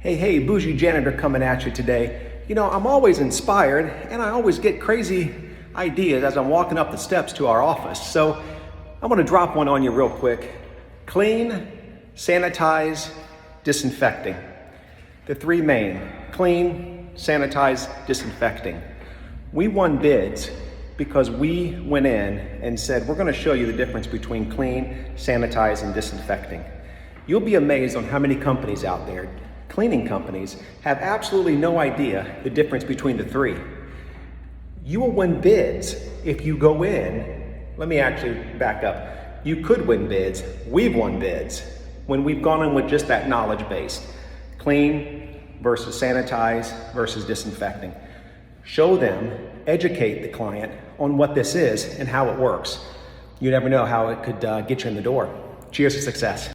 Hey, Boujee Janitor coming at you today. You know, I'm always inspired and I always get crazy ideas as I'm walking up the steps to our office. So I'm gonna drop one on you real quick. Clean, sanitize, disinfecting. The three main: clean, sanitize, disinfecting. We won bids because we went in and said, we're gonna show you the difference between clean, sanitize, and disinfecting. You'll be amazed on how many companies out there, cleaning companies, have absolutely no idea the difference between the three. You will win bids if you go in. Let me actually back up. You could win bids. We've won bids when we've gone in with just that knowledge base. Clean versus sanitize versus disinfecting. Show them, educate the client on what this is and how it works. You never know how it could get you in the door. Cheers to success.